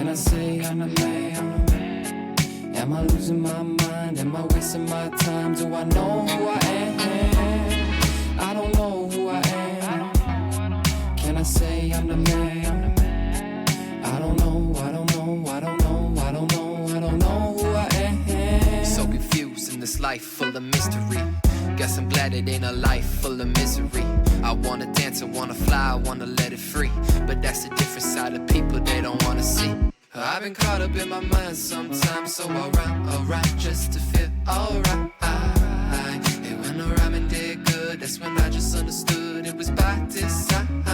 Can I say I'm the man? Am I losing my mind? Am I wasting my time? Do I know who I am? I don't know who I am. Can I say I'm the man? I don't know, I don't know, I don't know, I don't know, I don't know who I am. So confused in this life full of mystery. Guess I'm glad it ain't a life full of misery. I wanna dance, I wanna fly, I wanna let it free. But that's a different side of people they don't wanna see. I've been caught up in my mind sometimes, so I rhyme just to feel alright. And when the rhyming did good, that's when I just understood it was by design.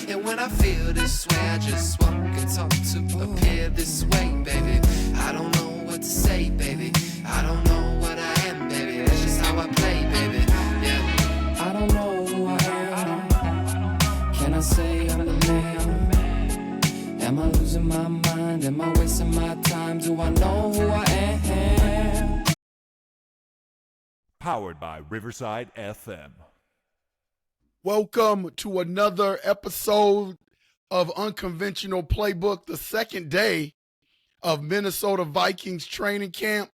And when I feel this way, I just walk and talk to appear this way, baby. I don't know what to say, baby. I don't know what I am, baby. That's just how I play, baby. Yeah. I don't know who I am. Can I say I'm the man? Am I losing my mind? Am I wasting my time? Do I know who I am? Powered by Riverside FM. Welcome to another episode of Unconventional Playbook, the second day of Minnesota Vikings training camp.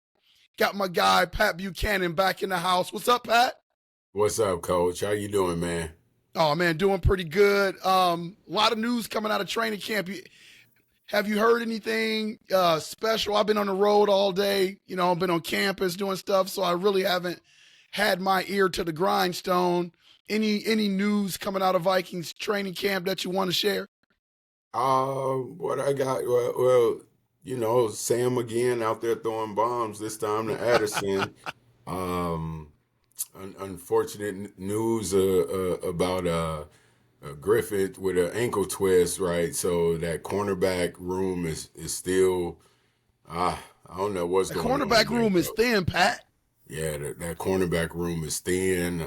Got my guy, Pat Buchanan, back in the house. What's up, Pat? What's up, Coach? How you doing, man? Oh, man, doing pretty good. A lot of news coming out of training camp. Have you heard anything special? I've been on the road all day. You know, I've been on campus doing stuff, so I really haven't had my ear to the grindstone. Any news coming out of Vikings training camp that you want to share? What I got, well, you know, Sam again out there throwing bombs, this time to Addison. Unfortunate news about Griffith with an ankle twist, right? So that cornerback room is still, I don't know what's going on. The cornerback room is thin, Pat. Yeah, that cornerback room is thin.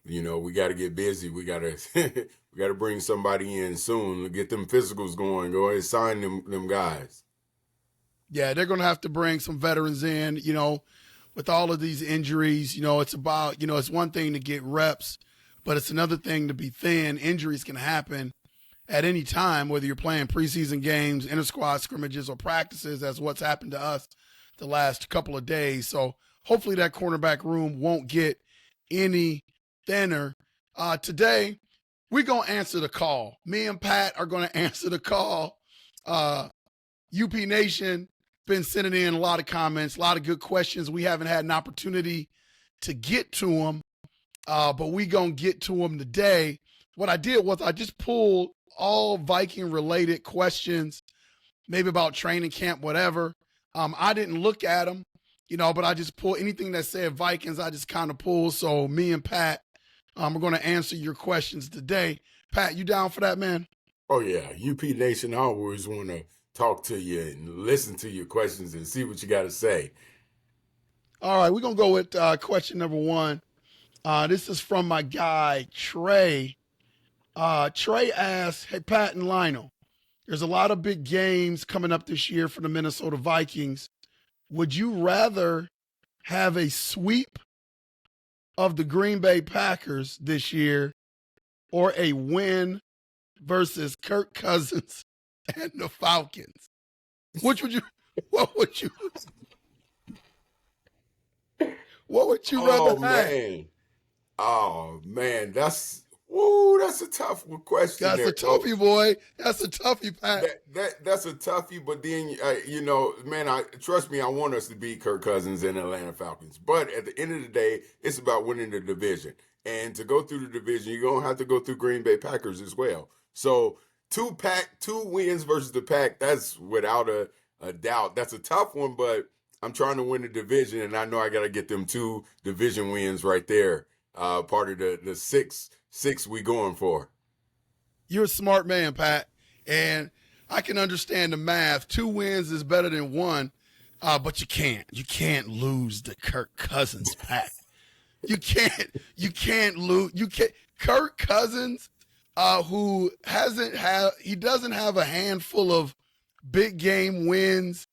You know, we got to get busy. We got to we got to bring somebody in soon. Get them physicals going. Go ahead and sign them guys. Yeah, they're going to have to bring some veterans in, you know, with all of these injuries. You know, it's about, you know, it's one thing to get reps, but it's another thing to be thin. Injuries can happen at any time, whether you're playing preseason games, inter-squad scrimmages, or practices, as what's happened to us the last couple of days. So hopefully that cornerback room won't get any thinner. Today, we're going to answer the call. Me and Pat are going to answer the call. UP Nation been sending in a lot of comments, a lot of good questions. We haven't had an opportunity to get to them, but we going to get to them today. What I did was I just pulled all Viking-related questions, maybe about training camp, whatever. I didn't look at them, you know, but I just pulled anything that said Vikings, I just kind of pulled. So me and Pat, we're going to answer your questions today. Pat, you down for that, man? Oh, yeah. UP Nation always want to talk to you and listen to your questions and see what you got to say. All right, we're going to go with question number one. This is from my guy, Trey. Trey asks, hey, Pat and Lionel, there's a lot of big games coming up this year for the Minnesota Vikings. Would you rather have a sweep of the Green Bay Packers this year or a win versus Kirk Cousins and the Falcons? What would you rather have? Oh man, that's a tough question. That's a toughie, boy. That's a toughie, Pat. That's a toughie, but then you know, man, trust me, I want us to beat Kirk Cousins and Atlanta Falcons. But at the end of the day, it's about winning the division. And to go through the division, you're gonna have to go through Green Bay Packers as well. So two wins versus the Pack, that's without a doubt. That's a tough one, but I'm trying to win the division, and I know I got to get them 2 division wins right there. Part of the six we going for. You're a smart man, Pat, and I can understand the math. 2 wins is better than 1, but you can't lose to Kirk Cousins, Pat. You can't lose. Kirk Cousins, who doesn't have a handful of big game wins.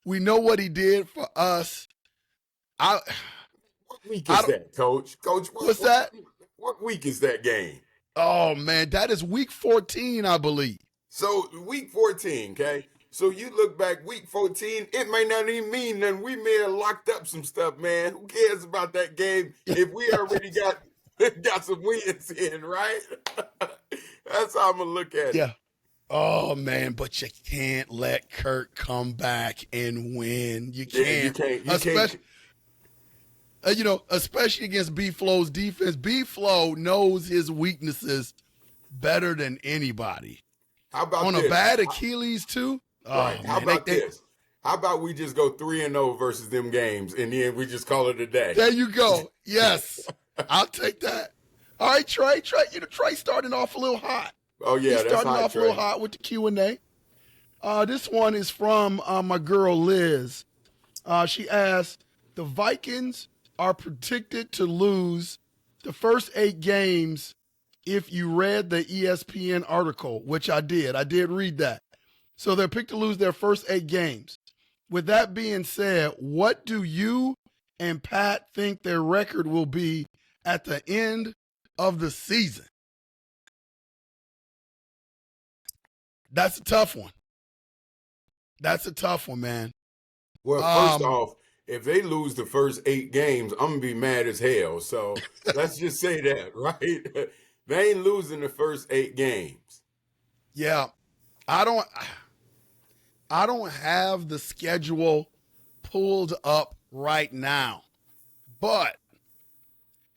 We know what he did for us. What week is that, Coach? Coach, what's that? What week is that game? Oh, man, that is week 14, I believe. So week 14, okay? So you look back week 14, it may not even mean nothing. We may have locked up some stuff, man. Who cares about that game if we already got some wins in, right? That's how I'm gonna look at it. Yeah. Oh man, but you can't let Kirk come back and win. You can't. Yeah, you can't. Especially against B-Flow's defense. B-Flow knows his weaknesses better than anybody. How about on this? A bad Achilles too? Right. How about this? How about we just go 3-0 versus them games, and then we just call it a day? There you go. Yes, I'll take that. All right, Trey. Trey starting off a little hot. Oh yeah, He's that's starting hot, off Trey. a little hot with the Q&A. This one is from my girl Liz. She asked, the Vikings are predicted to lose the first 8 games if you read the ESPN article, which I did. I did read that. So they're picked to lose their first 8 games. With that being said, what do you and Pat think their record will be at the end of the season? That's a tough one. That's a tough one, man. Well, first off, if they lose the first 8 games, I'm going to be mad as hell. So let's just say that, right? They ain't losing the first 8 games. Yeah. I don't have the schedule pulled up right now. But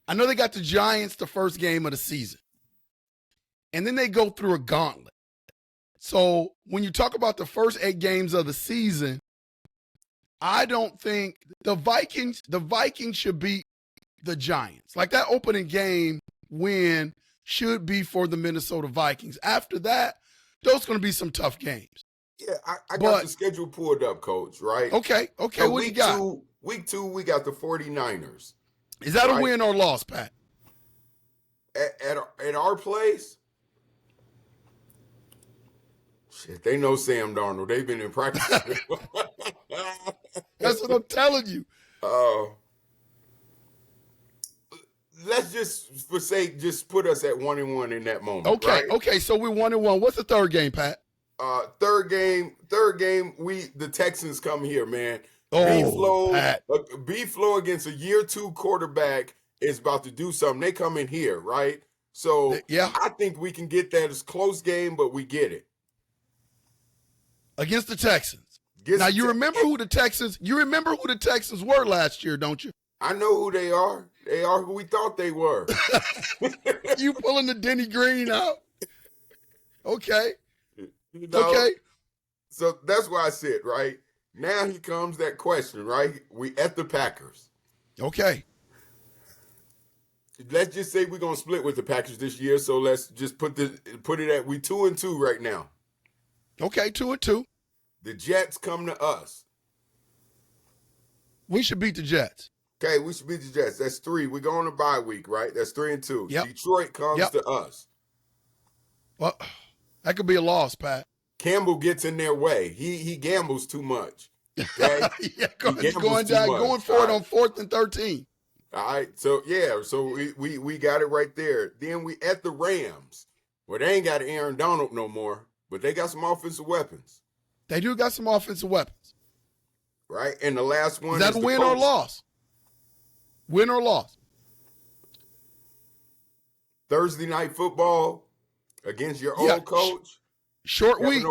I know they got the Giants the first game of the season. And then they go through a gauntlet. So when you talk about the first 8 games of the season, I don't think the Vikings should beat the Giants. Like that opening game win should be for the Minnesota Vikings. After that, those are going to be some tough games. Yeah, I got the schedule pulled up, Coach, right? Okay. So what do you got? Week 2, we got the 49ers. Is that a win or loss, Pat? At our place? Shit, they know Sam Darnold. They've been in practice. That's what I'm telling you. Let's just, for sake, just put us at 1-1 in that moment. Okay, right? okay. So we're 1-1. What's the third game, Pat? Third game, the Texans come here, man. Pat. B-Flow against a year 2 quarterback is about to do something. They come in here, right? So yeah, I think we can get that. It's a close game, but we get it. Against the Texans. Now you remember who the Texans were last year, don't you? I know who they are. They are who we thought they were. You pulling the Denny Green out? Okay. Okay. So that's why I said, right? Now here comes that question, right? We at the Packers. Okay. Let's just say we're gonna split with the Packers this year. So let's just put it at we 2-2 right now. Okay, 2-2. The Jets come to us. We should beat the Jets. Okay, we should beat the Jets. That's 3. We're going to bye week, right? That's 3-2. Yep. Detroit comes to us. Well, that could be a loss, Pat. Campbell gets in their way. He gambles too much. Okay? Yeah, going for it on 4th and 13. All right. So we got it right there. Then we at the Rams. Well, they ain't got Aaron Donald no more, but they got some offensive weapons. They do got some offensive weapons. Right? And the last one is that a win or loss? Win or loss? Thursday night football against your old coach. Short week.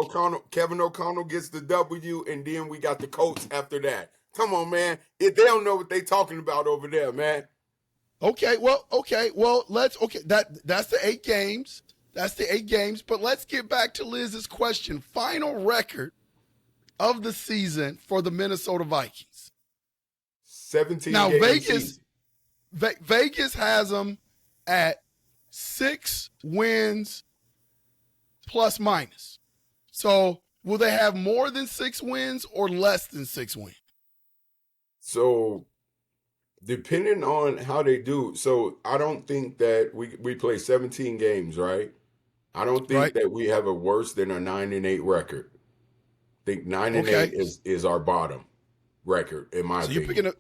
Kevin O'Connell gets the W, and then we got the Colts after that. Come on, man. They don't know what they talking about over there, man. Okay. Well, that's the 8 games. That's the 8 games. But let's get back to Liz's question. Final record of the season for the Minnesota Vikings. 17. Now Vegas has them at 6 wins plus minus. So will they have more than 6 wins or less than 6 wins? So depending on how they do, so I don't think that we play 17 games, right? I don't think that we have a worse than a 9-8 record. I think 9-8 is our bottom record, in my opinion.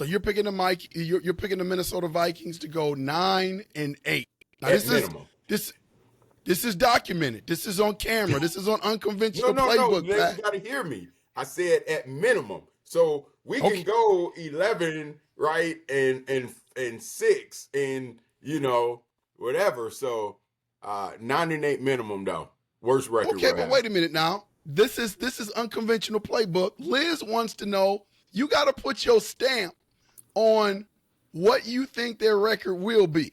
You're picking the Minnesota Vikings to go 9-8. Now At minimum. This is documented. This is on camera. This is on Unconventional No. Playbook, You Pat. got to hear me. I said at minimum. So we can go 11, right, and 6, and whatever. So 9-8 minimum though. Worst record. Okay, but wait a minute now. This is Unconventional Playbook. Liz wants to know, you got to put your stamp on what you think their record will be.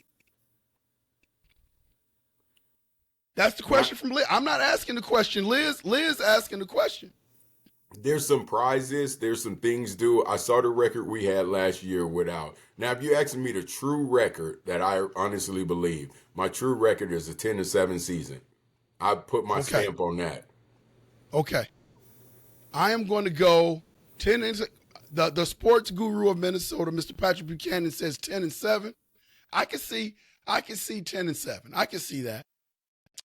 That's the question from Liz. I'm not asking the question, Liz. Liz asking the question. There's some prizes. There's some things due. I saw the record we had last year without. Now, if you're asking me the true record that I honestly believe, my true record is a 10-7 season. I put my stamp on that. Okay. I am going to go 10 and the sports guru of Minnesota, Mr. Patrick Buchanan, says 10-7. I can see 10-7. I can see that.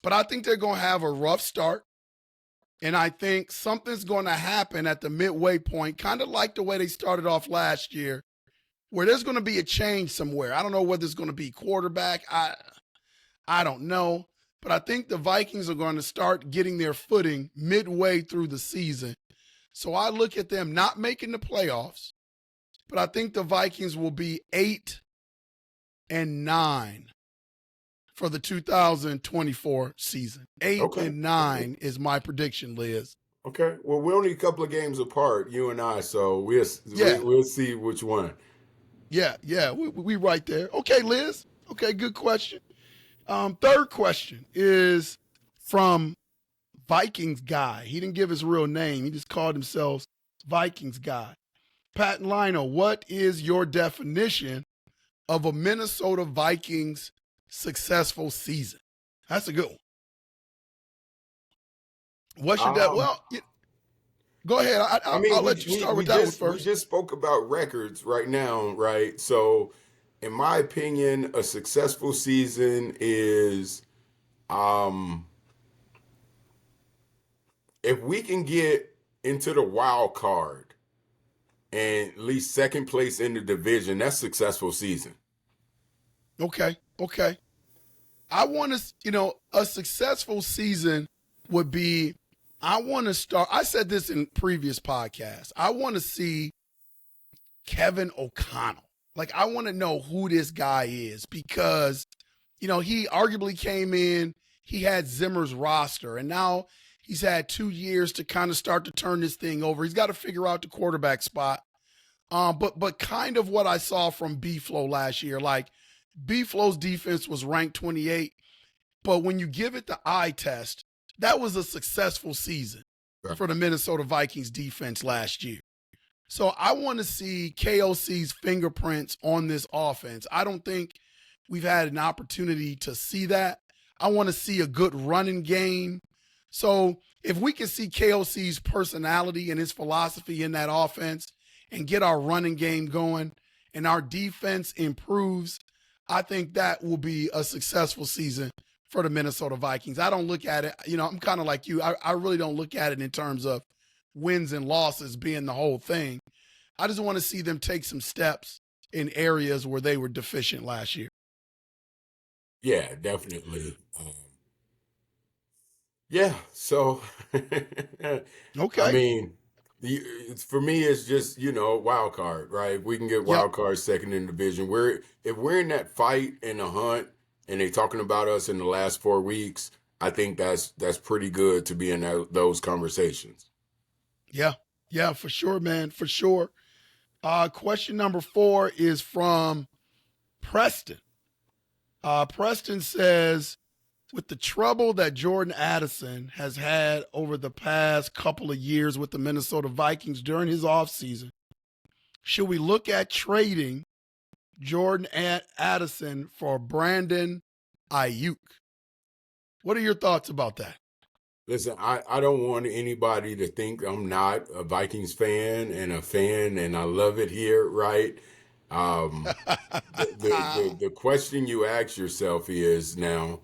But I think they're going to have a rough start. And I think something's going to happen at the midway point, kind of like the way they started off last year, where there's going to be a change somewhere. I don't know whether it's going to be quarterback. I don't know. But I think the Vikings are going to start getting their footing midway through the season. So I look at them not making the playoffs, but I think the Vikings will be 8-9 for the 2024 season. 8-9 is my prediction, Liz. Okay. Well, we're only a couple of games apart, you and I, so we'll see which one. Yeah, we right there. Okay, Liz. Okay, good question. Third question is from Vikings Guy. He didn't give his real name. He just called himself Vikings Guy. Pat and Lionel, what is your definition of a Minnesota Vikings successful season? That's a good one. What's your go ahead. I'll let you start with that one first. We just spoke about records right now, right? So, in my opinion, a successful season is if we can get into the wild card and at least second place in the division, that's a successful season. Okay. I want to, a successful season would be, I said this in previous podcasts. I want to see Kevin O'Connell. Like, I want to know who this guy is because, he arguably came in, he had Zimmer's roster, and now he's had 2 years to kind of start to turn this thing over. He's got to figure out the quarterback spot. But kind of what I saw from B-Flow last year, like B-Flow's defense was ranked 28, but when you give it the eye test, that was a successful season for the Minnesota Vikings defense last year. So I want to see KOC's fingerprints on this offense. I don't think we've had an opportunity to see that. I want to see a good running game. So if we can see KOC's personality and his philosophy in that offense and get our running game going and our defense improves, I think that will be a successful season for the Minnesota Vikings. I don't look at it, I'm kind of like you. I really don't look at it in terms of wins and losses being the whole thing. I just want to see them take some steps in areas where they were deficient last year. Yeah, definitely. So okay. I mean, for me, it's just wild card, right? If we can get wild card second in the division, if we're in that fight and the hunt, and they're talking about us in the last 4 weeks, I think that's pretty good to be in those conversations. Yeah, for sure, man, for sure. Question number 4 is from Preston. Preston says, with the trouble that Jordan Addison has had over the past couple of years with the Minnesota Vikings during his offseason, should we look at trading Jordan Addison for Brandon Ayuk? What are your thoughts about that? Listen, I don't want anybody to think I'm not a Vikings fan, and I love it here, right? The question you ask yourself is now,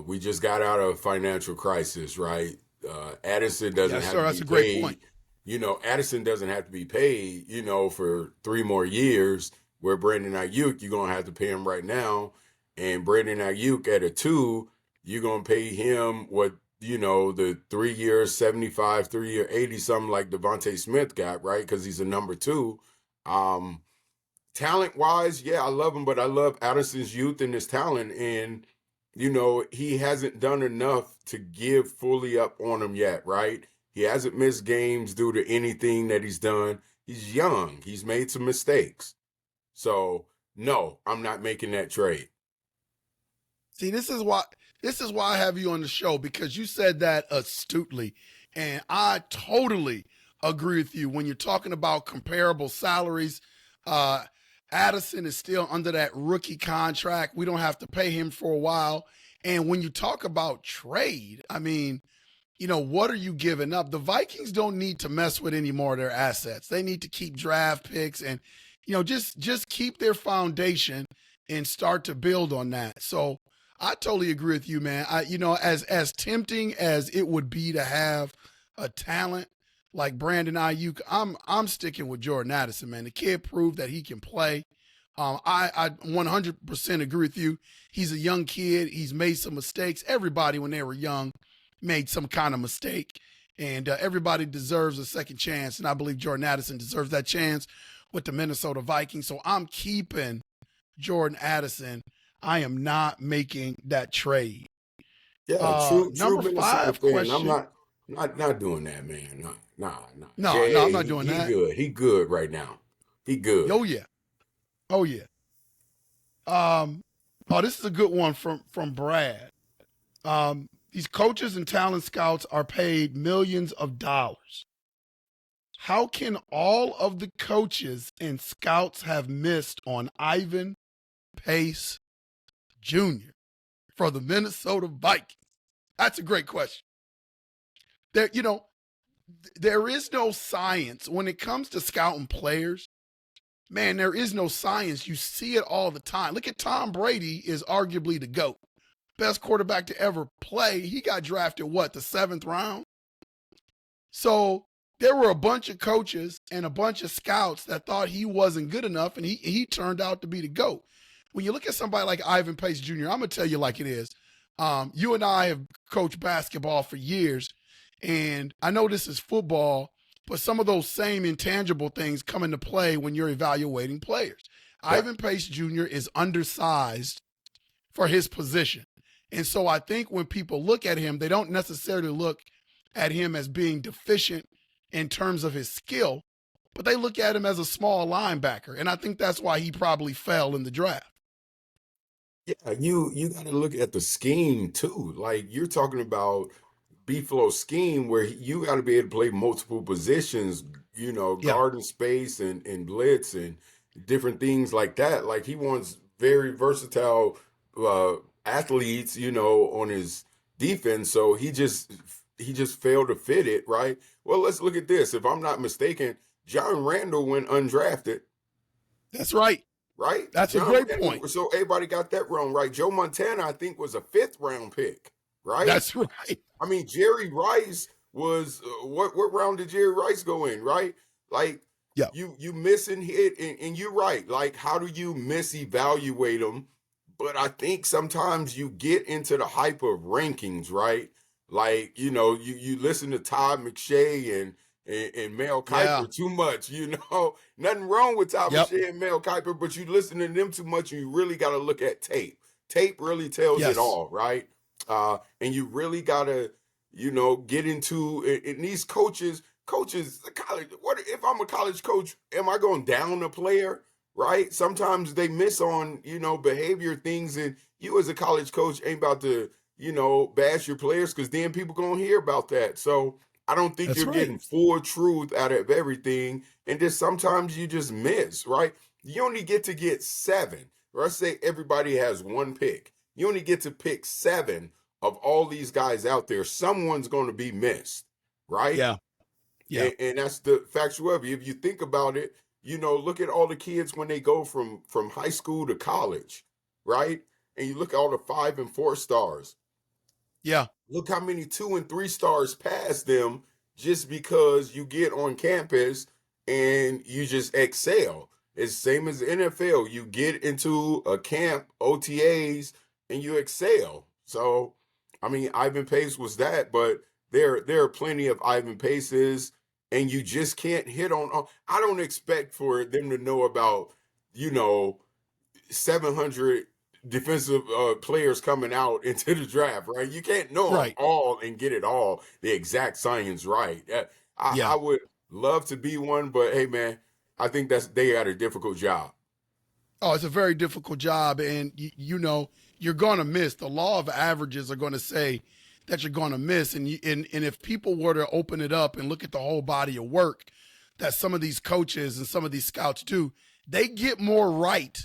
we just got out of a financial crisis, right? Addison doesn't have to be that's a paid. great point. Addison doesn't have to be paid, for 3 more years, where Brandon Ayuk, you're going to have to pay him right now. And Brandon Ayuk at a 2 you're going to pay him what, the 3 years, 75, 3 year, 80, something like Devontae Smith got, right? Because he's a number two. Talent wise, yeah, I love him, but I love Addison's youth and his talent. And, he hasn't done enough to give fully up on him yet, right? He hasn't missed games due to anything that he's done. He's young. He's made some mistakes. So, no, I'm not making that trade. See, this is why I have you on the show, because you said that astutely. And I totally agree with you when you're talking about comparable salaries. Addison is still under that rookie contract. We don't have to pay him for a while. And when you talk about trade, I mean, what are you giving up? The Vikings don't need to mess with any more of their assets. They need to keep draft picks and, just keep their foundation and start to build on that. So I totally agree with you, man. As tempting as it would be to have a talent like Brandon Ayuk, I'm sticking with Jordan Addison, man. The kid proved that he can play. I 100% agree with you. He's a young kid. He's made some mistakes. Everybody, when they were young, made some kind of mistake, and everybody deserves a second chance. And I believe Jordan Addison deserves that chance with the Minnesota Vikings. So I'm keeping Jordan Addison. I am not making that trade. Yeah, true number Minnesota 5 fan. question. I'm not doing that, man. No. No, I'm not doing that. He good. He good right now. He good. Oh yeah. This is a good one from Brad. These coaches and talent scouts are paid millions of dollars. How can all of the coaches and scouts have missed on Ivan Pace Jr. for the Minnesota Vikings? That's a great question. There is no science when it comes to scouting players. Man, there is no science. You see it all the time. Look at Tom Brady is arguably the GOAT. Best quarterback to ever play. He got drafted, the 7th round? So there were a bunch of coaches and a bunch of scouts that thought he wasn't good enough, and he turned out to be the GOAT. When you look at somebody like Ivan Pace Jr., I'm going to tell you like it is. You and I have coached basketball for years, and I know this is football, but some of those same intangible things come into play when you're evaluating players. Yeah. Ivan Pace Jr. is undersized for his position. And so I think when people look at him, they don't necessarily look at him as being deficient in terms of his skill, but they look at him as a small linebacker. And I think that's why he probably fell in the draft. Yeah, you got to look at the scheme too. Like you're talking about B-flow scheme where you got to be able to play multiple positions, guard space and blitz and different things like that. Like he wants very versatile athletes, on his defense. So he just failed to fit it, right? Well, let's look at this. If I'm not mistaken, John Randall went undrafted. That's right. Right? That's John a great Randall, point. So everybody got that wrong, right? Joe Montana, I think, was a 5th round pick, right? That's right. I mean, Jerry Rice was what round did Jerry Rice go in, right? Like, yeah. you miss and hit, and you're right. Like, how do you misevaluate them? But I think sometimes you get into the hype of rankings, right? Like, you listen to Todd McShay and Mel Kiper too much, Nothing wrong with Todd McShay and Mel Kiper, but you listen to them too much, and you really got to look at tape. Tape really tells it all, right? And you really got to, get into and these coaches, college. What if I'm a college coach? Am I going down a player? Right? Sometimes they miss on, behavior things, and you as a college coach ain't about to, bash your players because then people going to hear about that. So I don't think you're getting full truth out of everything. And just sometimes you just miss, right? You only get to get 7. Let's say everybody has 1 pick. You only get to pick 7 of all these guys out there. Someone's going to be missed, right? Yeah. And that's the factual of it. If you think about it, look at all the kids when they go from high school to college, right? And you look at all the 5 and 4 stars. Yeah. Look how many 2 and 3 stars pass them just because you get on campus and you just excel. It's the same as the NFL. You get into a camp, OTAs, and you excel. So I mean, Ivan Pace was that, but there are plenty of Ivan Paces, and you just can't hit on. I don't expect for them to know about, 700 defensive players coming out into the draft, right? You can't know them all and get it all the exact science right. I would love to be one, but hey, man, I think they got a difficult job. Oh, it's a very difficult job, and you're going to miss. The law of averages are going to say that you're going to miss, and if people were to open it up and look at the whole body of work that some of these coaches and some of these scouts do, they get more right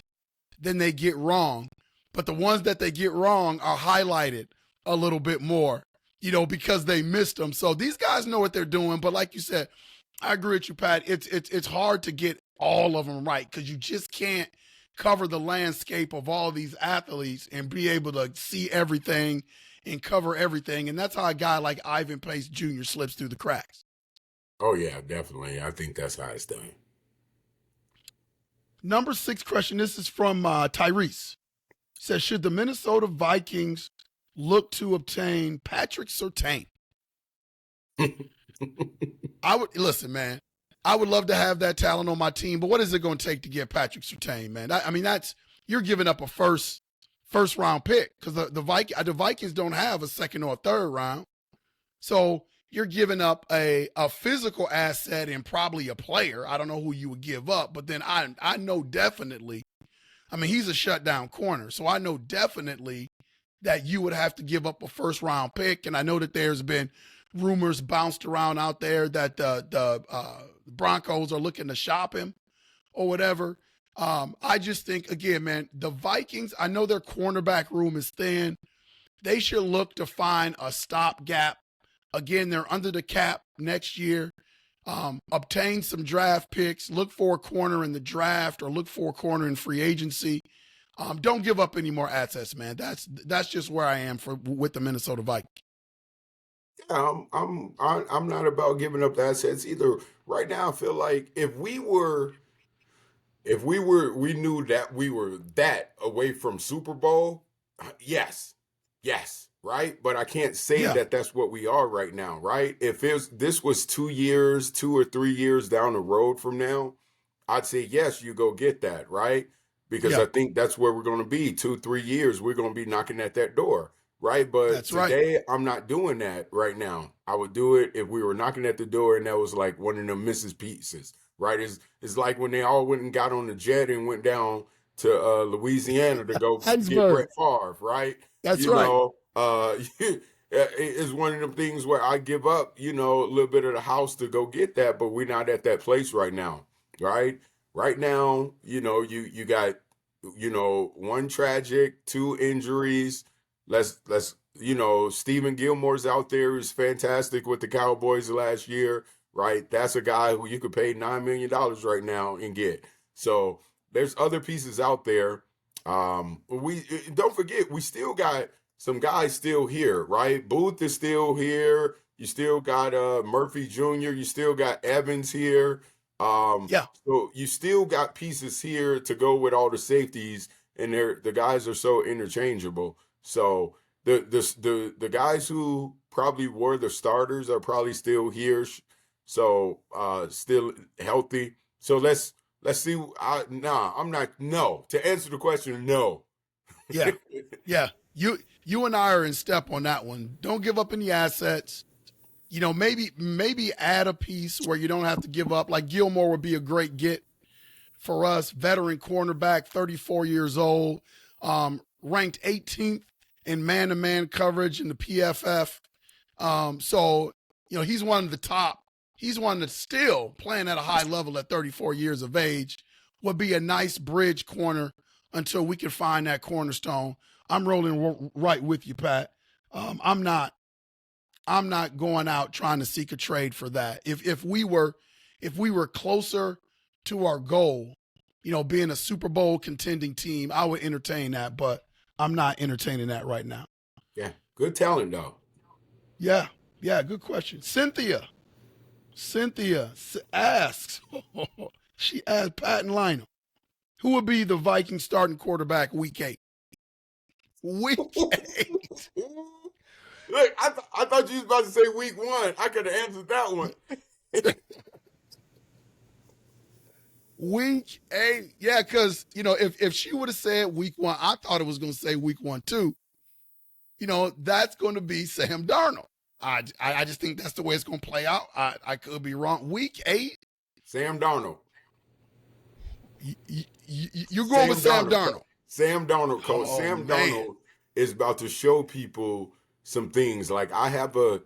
than they get wrong. But the ones that they get wrong are highlighted a little bit more, because they missed them. So these guys know what they're doing. But like you said, I agree with you, Pat. It's hard to get all of them right because you just can't cover the landscape of all these athletes and be able to see everything and cover everything. And that's how a guy like Ivan Pace Jr. slips through the cracks. Oh, yeah, definitely. I think that's how it's done. Number 6 question. This is from Tyrese. He says, should the Minnesota Vikings look to obtain Patrick Surtain? Listen, man. I would love to have that talent on my team, but what is it going to take to get Patrick Surtain, man? You're giving up a first round pick because the Vikings don't have a second or a third round. So you're giving up a physical asset and probably a player. I don't know who you would give up, but then I know definitely, he's a shutdown corner. So I know definitely that you would have to give up a first round pick. And I know that there's been rumors bounced around out there that the Broncos are looking to shop him or whatever. I just think, again, man, the Vikings, I know their cornerback room is thin. They should look to find a stopgap. Again, they're under the cap next year. Obtain some draft picks. Look for a corner in the draft or look for a corner in free agency. Don't give up any more assets, man. That's just where I am with the Minnesota Vikings. Yeah, I'm not about giving up the assets either. Right now, I feel like if we knew that we were that away from Super Bowl, yes, right? But I can't say that that's what we are right now, right? If this was 2 or 3 years down the road from now, I'd say, yes, you go get that, right? Because I think that's where we're going to be. 2-3 years, we're going to be knocking at that door, right? But that's today, I'm not doing that right now. I would do it if we were knocking at the door and that was like one of them Mrs. Pieces, right? It's like when they all went and got on the jet and went down to Louisiana to go get Brett Favre, right? That's right. It's one of them things where I give up, a little bit of the house to go get that, but we're not at that place right now, right? Right now, you got, one tragic, 2 injuries. Let's Stephen Gilmore's out there who's fantastic with the Cowboys last year, right? That's a guy who you could pay $9 million right now and get. So there's other pieces out there. We don't forget, we still got some guys still here, right? Booth is still here. You still got Murphy Jr. You still got Evans here. So you still got pieces here to go with all the safeties, and the guys are so interchangeable. So the guys who probably were the starters are probably still here. So still healthy. So let's see. I'm not. No, to answer the question, no. Yeah. You and I are in step on that one. Don't give up any assets. Maybe add a piece where you don't have to give up. Like Gilmore would be a great get for us. Veteran cornerback, 34 years old, ranked 18th in man-to-man coverage in the PFF. So he's one of the top. He's one that's still playing at a high level at 34 years of age. Would be a nice bridge corner until we can find that cornerstone. I'm rolling right with you, Pat. I'm not going out trying to seek a trade for that. If we were closer to our goal, being a Super Bowl contending team, I would entertain that, but I'm not entertaining that right now. Yeah, good talent though. Yeah, good question. Cynthia asks, she asked Pat and Lionel, who would be the Vikings starting quarterback week 8? Week 8. Look, I thought you was about to say week 1. I could have answered that one. Week 8, yeah, because if she would have said week 1, I thought it was going to say week 1 too. That's going to be Sam Darnold. I just think that's the way it's going to play out. I could be wrong. Week 8, Sam Darnold. You're going with Sam Darnold. Sam Darnold, Coach. Oh, Sam man. Darnold is about to show people some things. Like I have the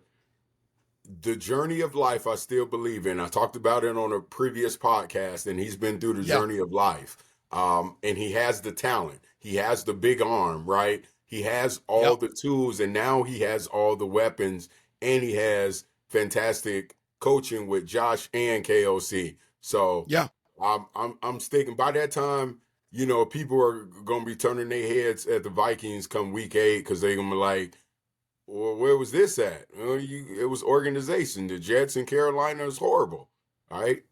journey of life I still believe in. I talked about it on a previous podcast, and he's been through the journey of life. And he has the talent. He has the big arm, right? He has all the tools, and now he has all the weapons, and he has fantastic coaching with Josh and KOC. So I'm sticking. By that time, people are gonna be turning their heads at the Vikings come week 8 because they're gonna be like, well, where was this at? It was organization. The Jets in Carolina is horrible. All right.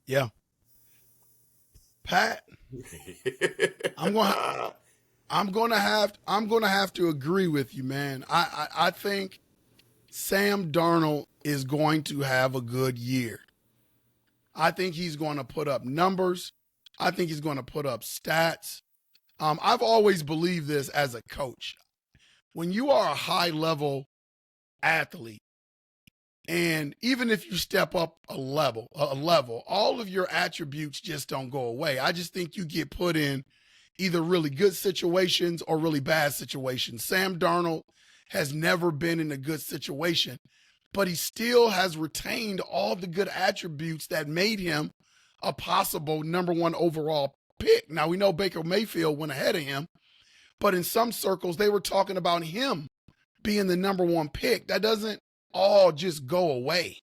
Yeah. Pat, I'm gonna have to agree with you, man. I think Sam Darnold is going to have a good year. I think he's going to put up numbers. I think he's going to put up stats. I've always believed this as a coach. When you are a high-level athlete, and even if you step up a level, all of your attributes just don't go away. I just think you get put in either really good situations or really bad situations. Sam Darnold has never been in a good situation, but he still has retained all the good attributes that made him a possible number 1 overall pick. Now, we know Baker Mayfield went ahead of him, but in some circles, they were talking about him being the number 1 pick. That doesn't all just go away.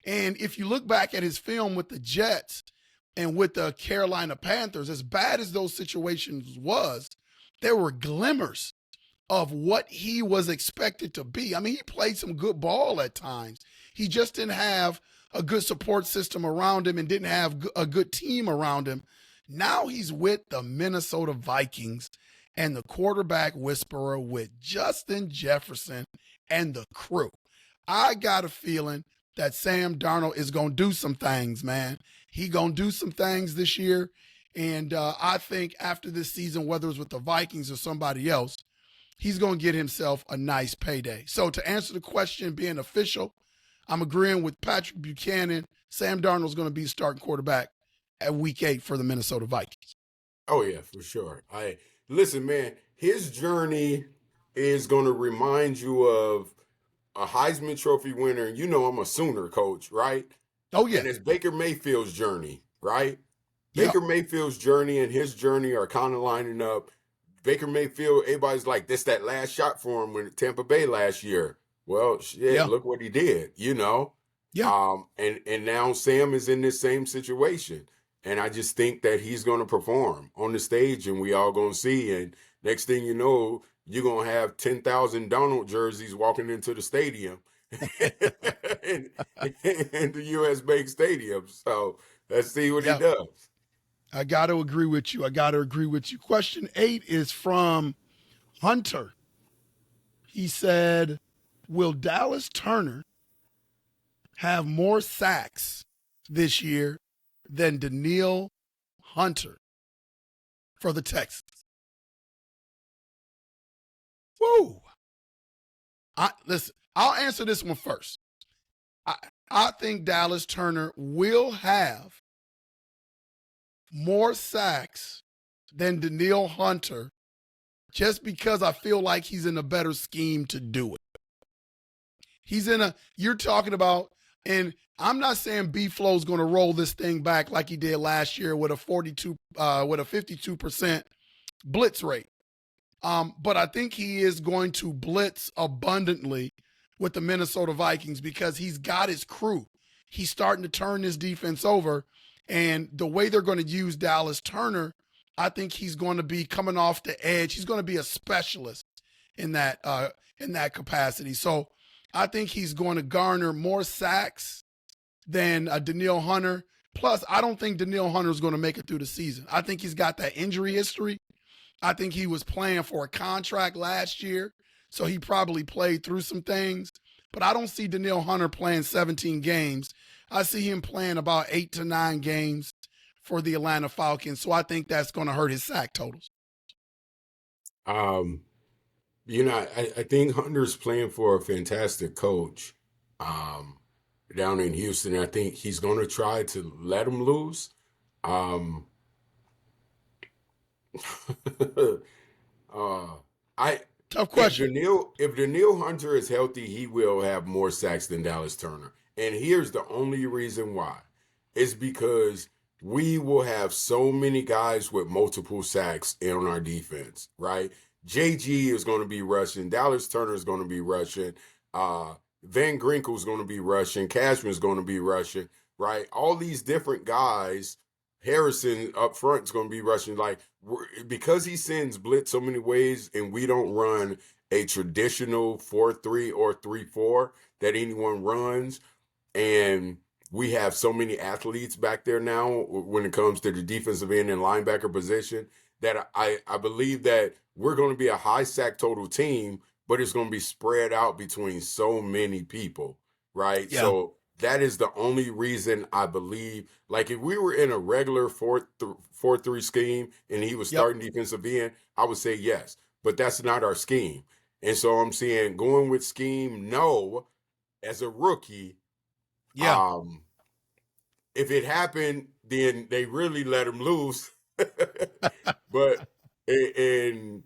And if you look back at his film with the Jets and with the Carolina Panthers, as bad as those situations was, there were glimmers of what he was expected to be. I mean, he played some good ball at times. He just didn't have a good support system around him and didn't have a good team around him. Now he's with the Minnesota Vikings and the quarterback whisperer with Justin Jefferson and the crew. I got a feeling that Sam Darnold is going to do some things, man. He going to do some things this year. And I think after this season, whether it's with the Vikings or somebody else, he's going to get himself a nice payday. So to answer the question, being official, I'm agreeing with Patrick Buchanan. Sam Darnold's going to be starting quarterback at week 8 for the Minnesota Vikings. Oh, yeah, for sure. Listen, man, his journey is going to remind you of a Heisman Trophy winner. And I'm a Sooner coach, right? Oh, yeah. And it's Baker Mayfield's journey, right? Baker Mayfield's journey and his journey are kind of lining up. Baker Mayfield, everybody's like, this that last shot for him with Tampa Bay last year. Well, shit, look what he did, Yeah. And now Sam is in this same situation. And I just think that he's going to perform on the stage, and we all going to see. And next thing you know, you're going to have 10,000 Donald jerseys walking into the stadium in the U.S. Bank Stadium. So let's see what he does. I got to agree with you. Question 8 is from Hunter. He said, will Dallas Turner have more sacks this year than Danielle Hunter for the Texans? Woo! Listen, I'll answer this one first. I think Dallas Turner will have more sacks than Danielle Hunter just because I feel like he's in a better scheme to do it. You're talking about, and I'm not saying B-Flow's going to roll this thing back like he did last year with a 52% blitz rate. But I think he is going to blitz abundantly with the Minnesota Vikings because he's got his crew. He's starting to turn this defense over. And the way they're going to use Dallas Turner, I think he's going to be coming off the edge. He's going to be a specialist in that capacity. So I think he's going to garner more sacks than Danielle Hunter. Plus, I don't think Danielle Hunter is going to make it through the season. I think he's got that injury history. I think he was playing for a contract last year. so he probably played through some things. But I don't see Danielle Hunter playing 17 games. I see him playing about 8 to 9 games for the Atlanta Falcons. So I think that's going to hurt his sack totals. I think Hunter's playing for a fantastic coach down in Houston. I think he's going to try to let him loose. Tough question. If Danielle Hunter is healthy, he will have more sacks than Dallas Turner. And here's the only reason why. It's because we will have so many guys with multiple sacks on our defense, right? JG is going to be rushing. Dallas Turner is going to be rushing. Van Ginkel is going to be rushing. Cashman is going to be rushing, right? All these different guys. Harrison up front is going to be rushing. Because he sends blitz so many ways and we don't run a traditional 4-3 or 3-4 that anyone runs, and we have so many athletes back there now when it comes to the defensive end and linebacker position, that I believe that we're going to be a high sack total team, but it's going to be spread out between so many people, right? Yeah. So that is the only reason I believe. Like, if we were in a regular 4-3 scheme and he was starting defensive end, I would say yes. But that's not our scheme. And so I'm saying going with scheme, no, as a rookie. Yeah. If it happened, then they really let him loose. But, I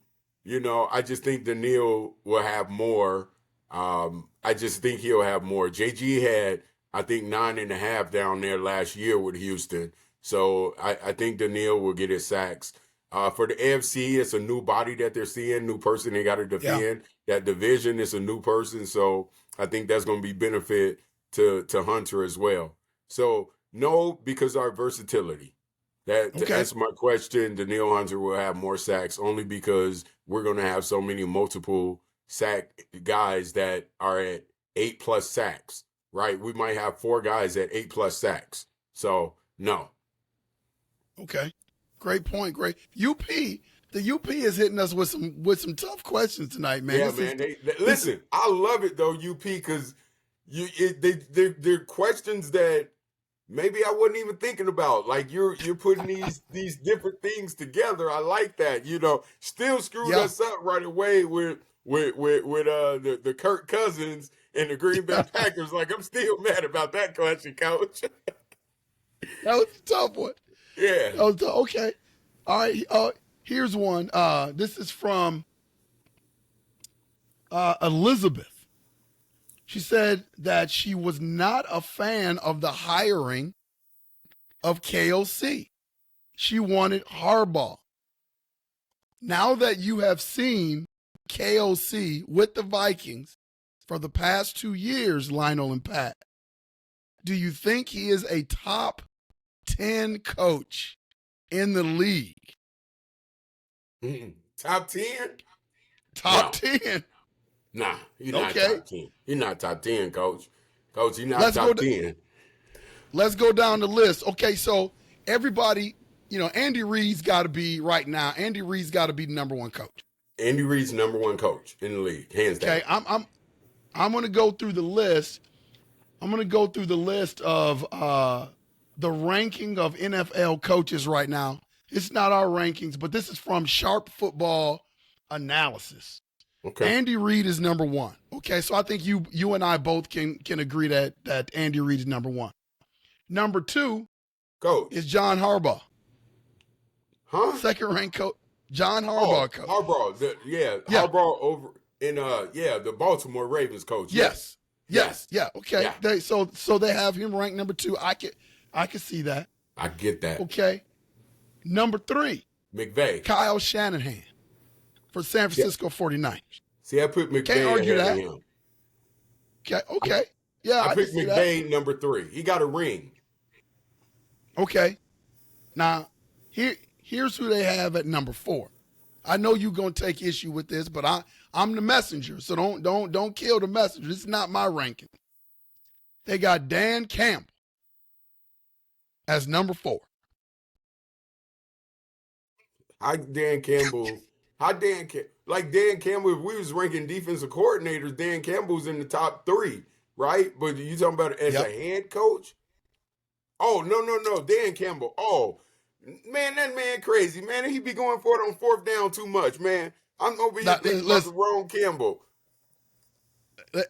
just think Danielle will have more. I just think he'll have more. JG had, I think, 9.5 down there last year with Houston. So I think Danielle will get his sacks. For the AFC, it's a new body that they're seeing, new person they got to defend. Yeah. That division is a new person. So I think that's going to be benefit to Hunter as well. So no, because our versatility. To answer my question, Danielle Hunter will have more sacks only because we're going to have so many multiple sack guys that are at 8+ sacks. Right, we might have 4 guys at 8+ sacks. So no. Okay, great point. Great. The UP is hitting us with some tough questions tonight, man. Yeah, listen. I love it though, UP, because they're questions that maybe I wasn't even thinking about. Like you're putting these different things together. I like that. Still screwed us up right away with the Kirk Cousins and the Green Bay Packers. Like, I'm still mad about that question, Coach. That was a tough one. Yeah. Okay. All right. Here's one. This is from Elizabeth. She said that she was not a fan of the hiring of KOC. She wanted Harbaugh. Now that you have seen KOC with the Vikings for the past 2 years, Lionel and Pat, do you think he is a top 10 coach in the league? Top 10? Top 10. Nah, you're not top 10. You're not top 10, Coach. Coach, you're not top 10. Let's go down the list. Okay, so everybody, Andy Reid's got to be right now. Andy Reid's got to be the number one coach. Andy Reid's number one coach in the league, hands down. Okay, I'm going to go through the list. I'm going to go through the list of the ranking of NFL coaches right now. It's not our rankings, but this is from Sharp Football Analysis. Okay. Andy Reid is number one. Okay, so I think you and I both can agree that Andy Reid is number one. Number two is John Harbaugh. Huh? Second ranked coach. John Harbaugh coach. Harbaugh, Harbaugh over in the Baltimore Ravens coach. Yes. Yeah. Okay. Yeah. So they have him ranked number two. I can see that. I get that. Okay. Number 3, McVay. Kyle Shanahan for San Francisco 49ers. See, I put McVay Can't argue ahead that. of him. Okay. Yeah, I picked McVay number 3. He got a ring. Okay. Now, here's who they have at number 4. I know you're gonna take issue with this, but I'm the messenger, so don't kill the messenger. This is not my ranking. They got Dan Campbell as number 4. How Dan Campbell like Dan Campbell, if we was ranking defensive coordinators, Dan Campbell's in the top 3, right? But you talking about as a head coach? Oh, no. Dan Campbell. Oh, man, that man crazy, man. He be going for it on 4th down too much, man. I'm over here thinking about the wrong Campbell.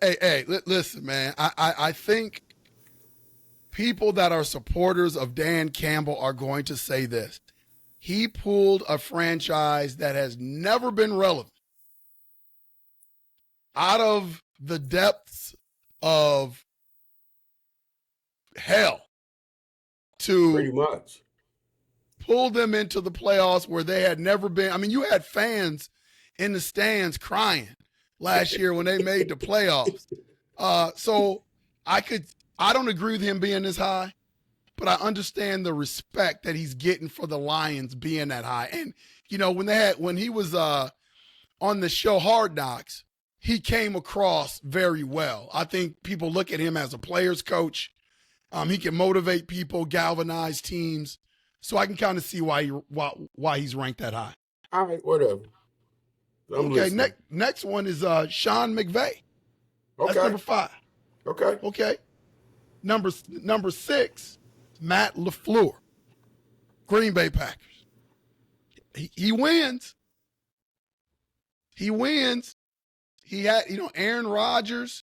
Hey, listen, man. I think people that are supporters of Dan Campbell are going to say this. He pulled a franchise that has never been relevant out of the depths of hell to pretty much pull them into the playoffs where they had never been. I mean, you had fans in the stands crying last year when they made the playoffs. So I don't agree with him being this high, but I understand the respect that he's getting for the Lions being that high. And, you know, when he was on the show Hard Knocks, he came across very well. I think people look at him as a player's coach. He can motivate people, galvanize teams. So I can kind of see why he's ranked that high. All right, whatever. Okay, next one is Sean McVay. That's number 5. Okay. Number 6, Matt LaFleur, Green Bay Packers. He wins. He had, Aaron Rodgers.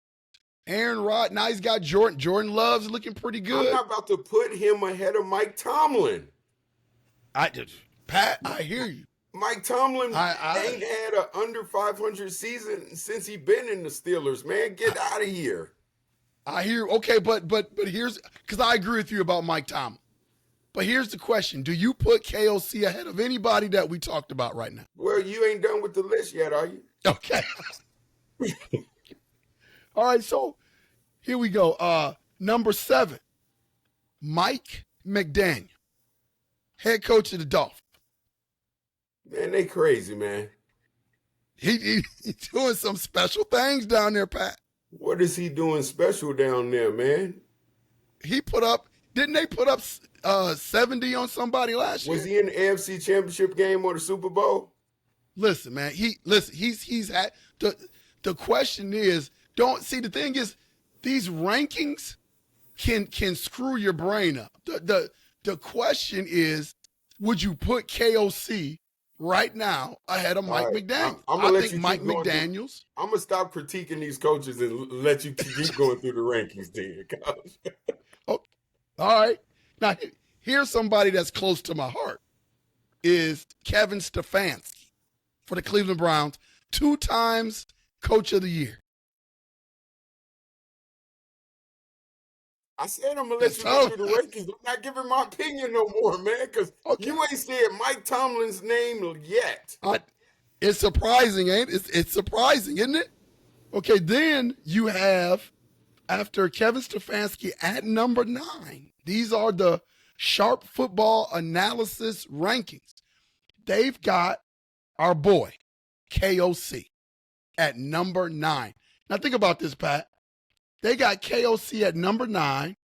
Now he's got Jordan. Jordan Love's looking pretty good. I'm not about to put him ahead of Mike Tomlin. Pat, I hear you. Mike Tomlin ain't had an under 500 season since he been in the Steelers, man. Get out of here. I hear. Okay, but here's, because I agree with you about Mike Tomlin. But here's the question. Do you put KOC ahead of anybody that we talked about right now? Well, you ain't done with the list yet, are you? Okay. All right, so here we go. Number 7, Mike McDaniel, head coach of the Dolphins. Man, they crazy, man. He's doing some special things down there, Pat. What is he doing special down there, man? Didn't they put up 70 on somebody last year? Was he in the AFC Championship game or the Super Bowl? Listen, man. He's had the question is, the thing is, these rankings can screw your brain up. The question is, would you put KOC right now ahead of Mike McDaniel? I think Mike McDaniels. I'm going to stop critiquing these coaches and let you keep going through the rankings, Dan. Oh, all right. Now, here's somebody that's close to my heart is Kevin Stefanski for the Cleveland Browns, 2 times Coach of the Year. I said I'm going to let you go through the rankings. I'm not giving my opinion no more, man, because you ain't said Mike Tomlin's name yet. It's surprising, ain't it? It's surprising, isn't it? Okay, then you have, after Kevin Stefanski at number 9, these are the Sharp Football Analysis rankings. They've got our boy, KOC, at number 9. Now think about this, Pat. They got KOC at number 9,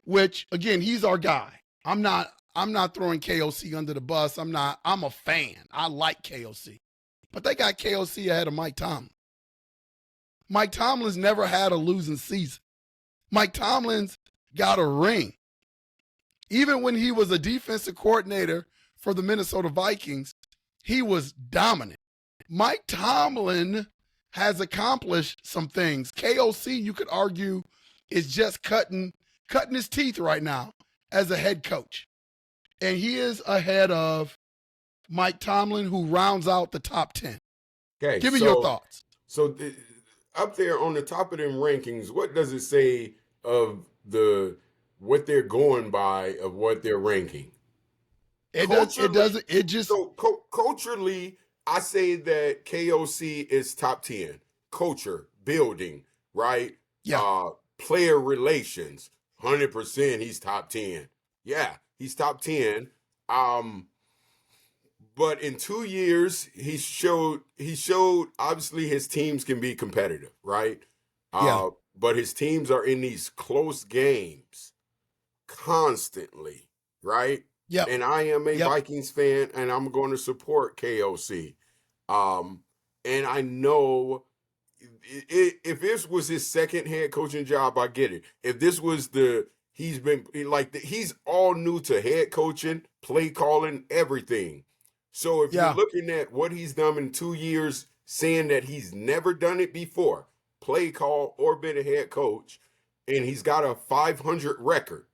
which, again, he's our guy. I'm not throwing KOC under the bus. I'm a fan. I like KOC. But they got KOC ahead of Mike Tomlin. Mike Tomlin's never had a losing season. Mike Tomlin's got a ring. Even when he was a defensive coordinator for the Minnesota Vikings, he was dominant. Mike Tomlin has accomplished some things. KOC, you could argue, is just cutting his teeth right now as a head coach. And he is ahead of Mike Tomlin, who rounds out the top 10. Okay, give me your thoughts. So up there on the top of them rankings, what does it say of what they're going by of what they're ranking? So culturally, I say that KOC is top 10. Culture, building, right? Yeah. Player relations, 100% he's top 10. Yeah, he's top 10. But in 2 years, he showed obviously his teams can be competitive, right? Yeah. But his teams are in these close games constantly, right? Yeah. And I am a Vikings fan, and I'm going to support KOC. And I know if this was his second head coaching job, I get it. If this was he's all new to head coaching, play calling, everything. So if you're looking at what he's done in 2 years, saying that he's never done it before, play call or been a head coach, and he's got a 500 record.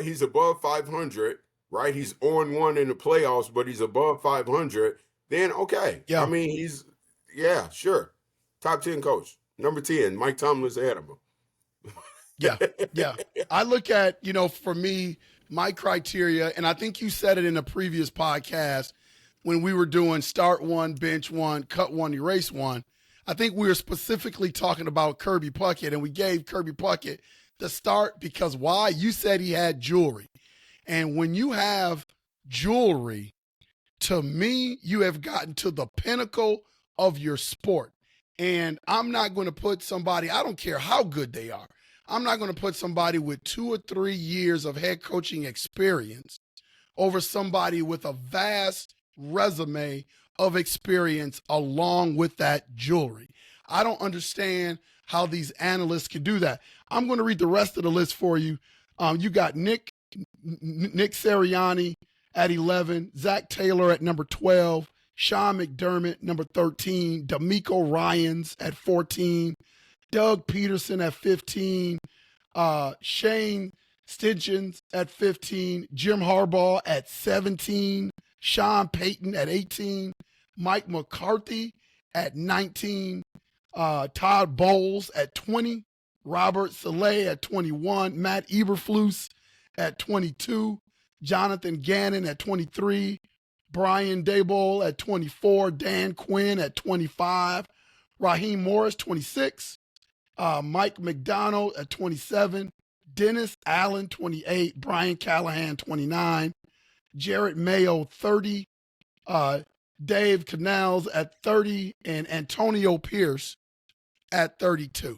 He's above 500, right? He's on one in the playoffs, but he's above 500. Then okay, I mean sure, top 10 coach, number 10. Mike Tomlin's ahead of him. Yeah. I look at, for me, my criteria, and I think you said it in a previous podcast when we were doing start one, bench one, cut one, erase one. I think we were specifically talking about Kirby Puckett, and we gave Kirby Puckett the start because why? You said he had jewelry. And when you have jewelry, to me, you have gotten to the pinnacle of your sport. And I'm not going to put somebody, I don't care how good they are, I'm not going to put somebody with 2 or 3 years of head coaching experience over somebody with a vast resume of experience along with that jewelry. I don't understand how these analysts can do that. I'm going to read the rest of the list for you. You got Nick Sirianni at 11, Zach Taylor at number 12, Sean McDermott, number 13, D'Amico Ryans at 14, Doug Peterson at 15, Shane Steichen at 15, Jim Harbaugh at 17, Sean Payton at 18, Mike McCarthy at 19, Todd Bowles at 20, Robert Saleh at 21, Matt Eberflus at 22, Jonathan Gannon at 23, Brian Daboll at 24, Dan Quinn at 25, Raheem Morris 26, Mike McDonald at 27, Dennis Allen 28, Brian Callahan 29, Jarrett Mayo 30, Dave Canals at 30, and Antonio Pierce at 32.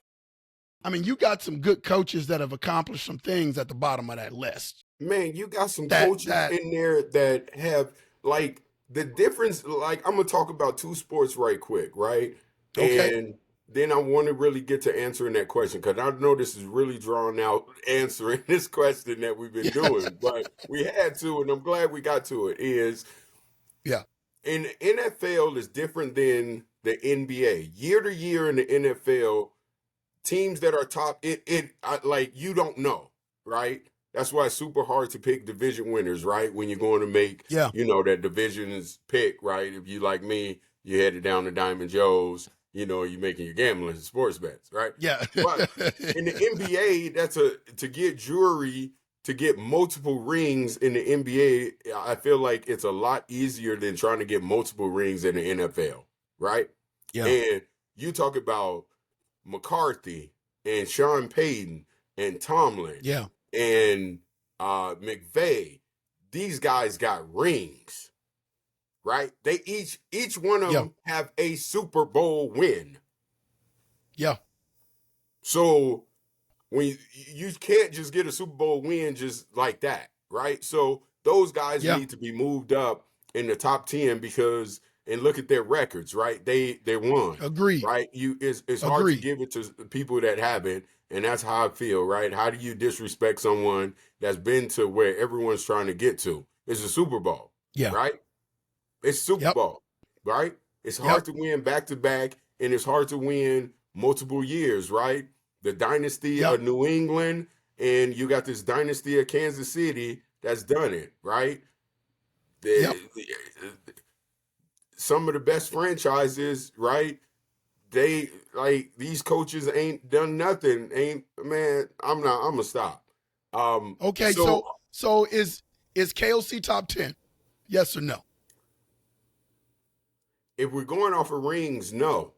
I mean, you got some good coaches that have accomplished some things at the bottom of that list. Man, you got some coaches in there that have, like, the difference. Like, I'm going to talk about two sports right quick, right? Okay. And then I want to really get to answering that question because I know this is really drawn out answering this question that we've been doing, but we had to, and I'm glad we got to it, is in the NFL is different than the NBA. Year to year in the NFL, teams that are top, like, you don't know, right? That's why it's super hard to pick division winners, right? When you're going to make, that division's pick, right? If you like me, you headed down to Diamond Joe's, you're making your gambling and sports bets, right? Yeah. But in the NBA, to get jewelry, to get multiple rings in the NBA, I feel like it's a lot easier than trying to get multiple rings in the NFL, right? Yeah. And you talk about McCarthy and Sean Payton and Tomlin. Yeah. And McVay, these guys got rings, right? They each one of them have a Super Bowl win. Yeah. So when you can't just get a Super Bowl win just like that, right? So those guys need to be moved up in the top 10 because, and look at their records, right? They won. Agreed. Right? It's hard to give it to people that haven't. And that's how I feel, right? How do you disrespect someone that's been to where everyone's trying to get to? It's a Super Bowl, right? It's Super Bowl, right? It's hard to win back-to-back, and it's hard to win multiple years, right? The dynasty of New England, and you got this dynasty of Kansas City that's done it, right? Some of the best franchises, right? They, like, these coaches ain't done nothing. I'm gonna stop. Okay, so is KOC top 10? Yes or no? If we're going off of rings, no.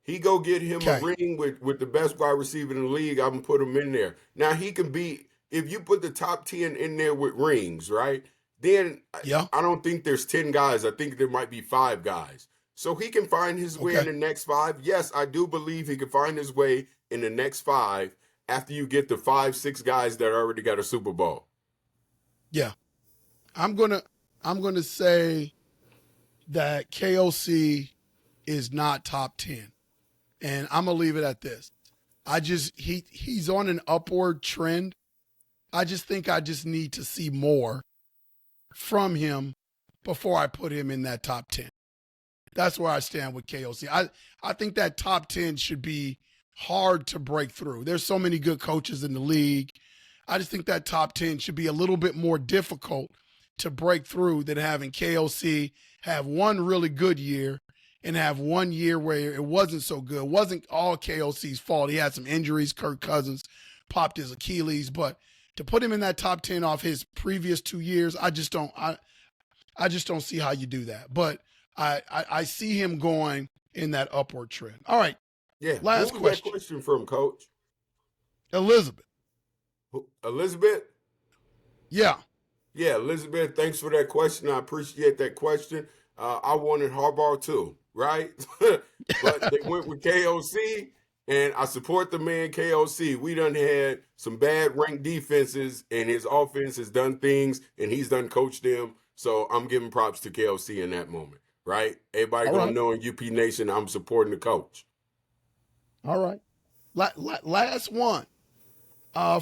He go get him a ring with the best wide receiver in the league, I'm gonna put him in there. Now he can be, if you put the top 10 in there with rings, right? Then I don't think there's 10 guys. I think there might be 5 guys. So he can find his way in the next 5. Yes, I do believe he can find his way in the next 5 after you get the 5-6 guys that already got a Super Bowl. Yeah. I'm gonna say that KOC is not top 10. And I'm going to leave it at this. He's on an upward trend. I just think I just need to see more from him before I put him in that top 10. That's where I stand with KOC. I think that top 10 should be hard to break through. There's so many good coaches in the league. I just think that top 10 should be a little bit more difficult to break through than having KOC have one really good year and have one year where it wasn't so good. It wasn't all KOC's fault. He had some injuries. Kirk Cousins popped his Achilles. But to put him in that top 10 off his previous 2 years, I just don't see how you do that. But I see him going in that upward trend. All right. Yeah. Last Who was question. that question from, Coach? Elizabeth. Elizabeth? Yeah. Yeah, Elizabeth, thanks for that question. I appreciate that question. I wanted Harbaugh too, right? But they went with KOC, and I support the man KOC. We done had some bad ranked defenses, and his offense has done things, and he's done coached them. So I'm giving props to KOC in that moment, right? Everybody All gonna right. know in UP Nation I'm supporting the coach. All right. Last one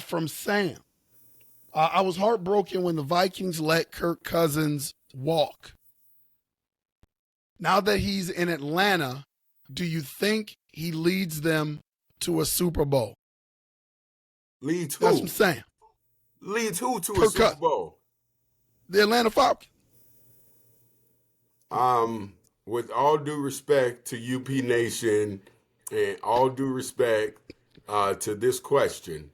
from Sam. I was heartbroken when the Vikings let Kirk Cousins walk. Now that he's in Atlanta, do you think he leads them to a Super Bowl? Leads who? That's from Sam. Leads who to a Kirk Super Cousins. Bowl? The Atlanta Falcons. With all due respect to UP Nation and all due respect to this question,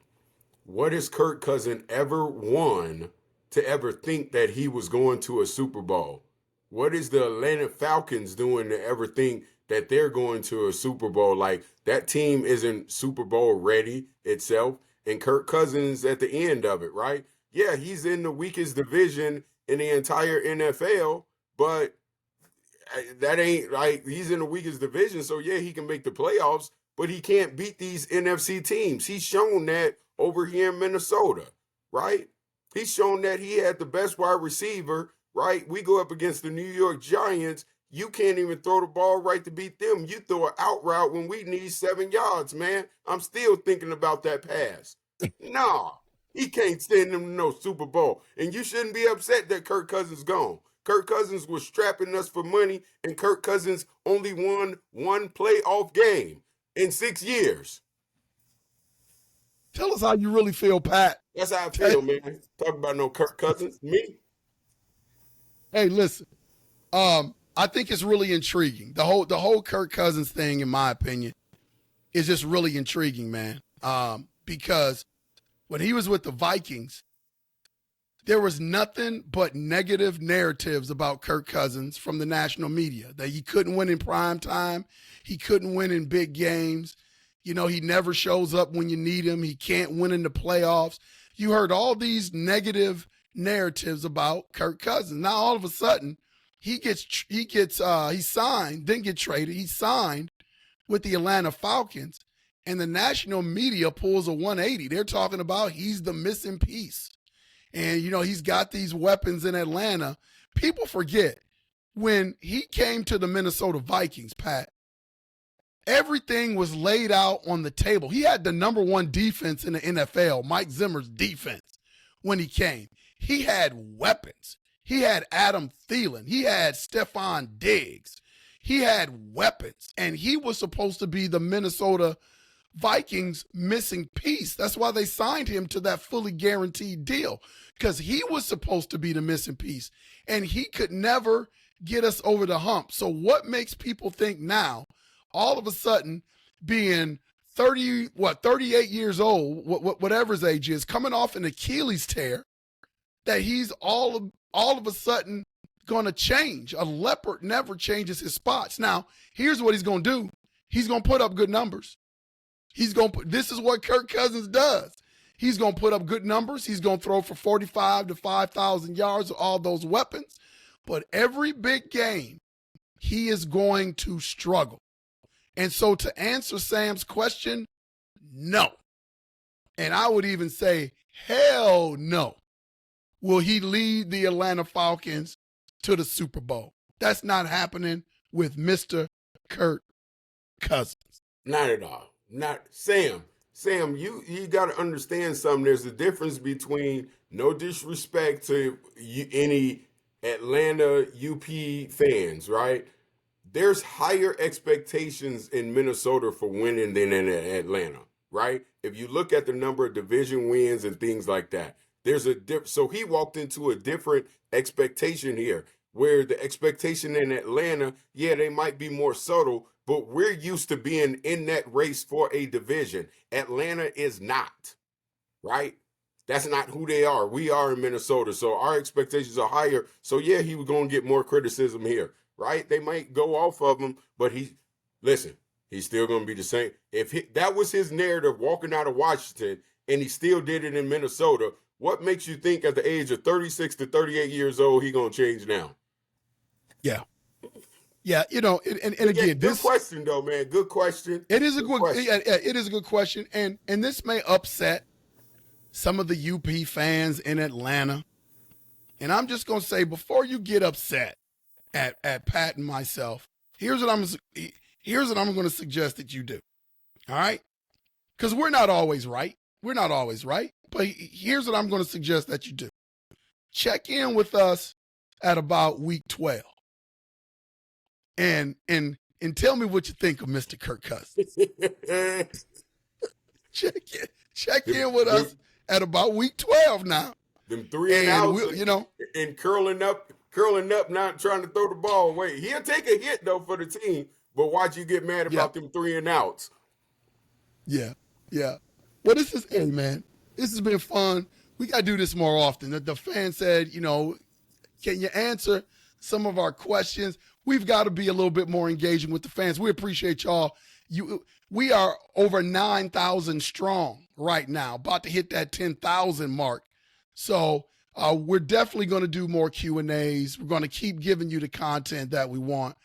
what has Kirk Cousins ever won to ever think that he was going to a Super Bowl? What is the Atlanta Falcons doing to ever think that they're going to a Super Bowl? Like, that team isn't Super Bowl ready itself. And Kirk Cousins at the end of it, right? Yeah, he's in the weakest division in the entire NFL, but that ain't like he's in the weakest division. So, yeah, he can make the playoffs, but he can't beat these NFC teams. He's shown that over here in Minnesota, right? He's shown that he had the best wide receiver, right? We go up against the New York Giants. You can't even throw the ball right to beat them. You throw an out route when we need 7 yards, man. I'm still thinking about that pass. Nah, he can't send them to no Super Bowl. And you shouldn't be upset that Kirk Cousins gone. Kirk Cousins was strapping us for money, and Kirk Cousins only won one playoff game in 6 years. Tell us how you really feel, Pat. That's how I feel, man. Talk about no Kirk Cousins. Me? Hey, listen. I think it's really intriguing. The whole Kirk Cousins thing, in my opinion, is just really intriguing, man. Because when he was with the Vikings, there was nothing but negative narratives about Kirk Cousins from the national media. That he couldn't win in prime time. He couldn't win in big games. You know, he never shows up when you need him. He can't win in the playoffs. You heard all these negative narratives about Kirk Cousins. Now, all of a sudden, he signed, didn't get traded. He signed with the Atlanta Falcons, and the national media pulls a 180. They're talking about he's the missing piece. And, you know, he's got these weapons in Atlanta. People forget when he came to the Minnesota Vikings, Pat, everything was laid out on the table. He had the number one defense in the NFL, Mike Zimmer's defense, when he came. He had weapons. He had Adam Thielen. He had Stephon Diggs. He had weapons. And he was supposed to be the Minnesota Vikings missing piece. That's why they signed him to that fully guaranteed deal, because he was supposed to be the missing piece. And he could never get us over the hump. So what makes people think now, all of a sudden, being 38 years old, whatever his age is, coming off an Achilles tear, that he's all of a sudden going to change? A leopard never changes his spots. Now, here's what he's going to do. He's going to put up good numbers. This is what Kirk Cousins does. He's going to put up good numbers. He's going to throw for 45 to 5,000 yards with all those weapons. But every big game, he is going to struggle. And so to answer Sam's question, no. And I would even say, hell no. Will he lead the Atlanta Falcons to the Super Bowl? That's not happening with Mr. Kirk Cousins. Not at all. Not Sam. Sam, you got to understand something. There's a difference between, no disrespect to any Atlanta UP fans, right? There's higher expectations in Minnesota for winning than in Atlanta, right? If you look at the number of division wins and things like that, there's so he walked into a different expectation here, where the expectation in Atlanta, yeah, they might be more subtle, but we're used to being in that race for a division. Atlanta is not, right? That's not who they are. We are in Minnesota, so our expectations are higher. So yeah, he was going to get more criticism here, right? They might go off of him, but he's still going to be the same. If that was his narrative walking out of Washington and he still did it in Minnesota, what makes you think at the age of 36 to 38 years old, he going to change now? Yeah. Yeah, and again, good question though, man. Good question. It is a good question. It is a good question, and this may upset some of the UP fans in Atlanta. And I'm just gonna say, before you get upset at Pat and myself, here's what I'm gonna suggest that you do. All right, because we're not always right. But here's what I'm gonna suggest that you do. Check in with us at about week 12. And tell me what you think of Mr. Kirk Cousins. Check in with us at about week 12 now. Them 3 and outs, and curling up, not trying to throw the ball away. He'll take a hit though for the team, but watch you get mad about them 3 and outs. Yeah. Well, hey man, this has been fun. We got to do this more often. The fan said, can you answer some of our questions? We've got to be a little bit more engaging with the fans. We appreciate y'all. We are over 9,000 strong right now, about to hit that 10,000 mark. So we're definitely going to do more Q&As. We're going to keep giving you the content that we want.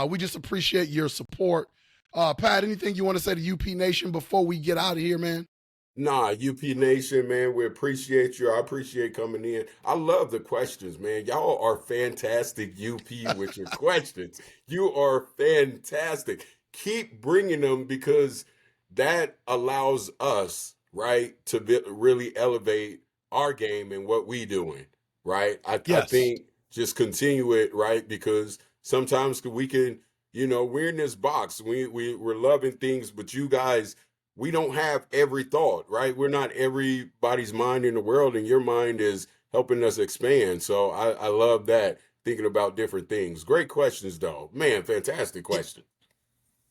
We just appreciate your support. Pat, anything you want to say to UP Nation before we get out of here, man? Nah, UP Nation, man, we appreciate you. I appreciate coming in. I love the questions, man. Y'all are fantastic, UP, with your questions. You are fantastic. Keep bringing them, because that allows us, right, to really elevate our game and what we doing, right? I think just continue it, right, because sometimes we can, we're in this box. We're loving things, but you guys, we don't have every thought, right? We're not everybody's mind in the world, and your mind is helping us expand. So I love that, thinking about different things. Great questions, though. Man, fantastic question.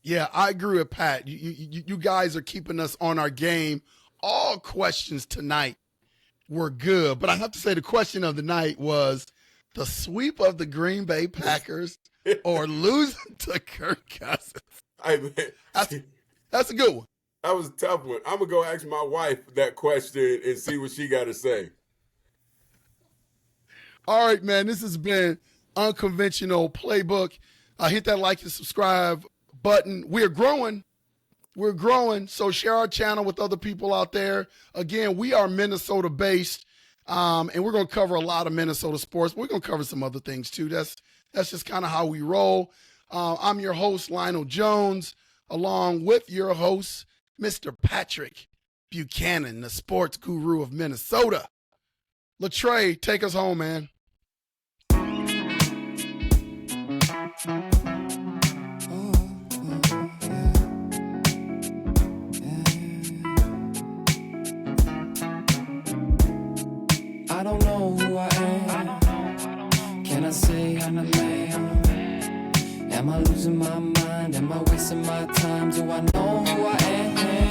Yeah, I agree with Pat. You guys are keeping us on our game. All questions tonight were good, but I have to say the question of the night was the sweep of the Green Bay Packers or losing to Kirk Cousins. That's a good one. That was a tough one. I'm going to go ask my wife that question and see what she got to say. All right, man. This has been Unconventional Playbook. Hit that like and subscribe button. We're growing. So share our channel with other people out there. Again, we are Minnesota-based, and we're going to cover a lot of Minnesota sports. We're going to cover some other things, too. That's just kind of how we roll. I'm your host, Lionel Jones, along with your host, Mr. Patrick Buchanan, the sports guru of Minnesota. Latrey, take us home, man. I don't know who I am. Can I say I'm a man? Am I losing my mind? Am I wasting my time? Do I know who I am?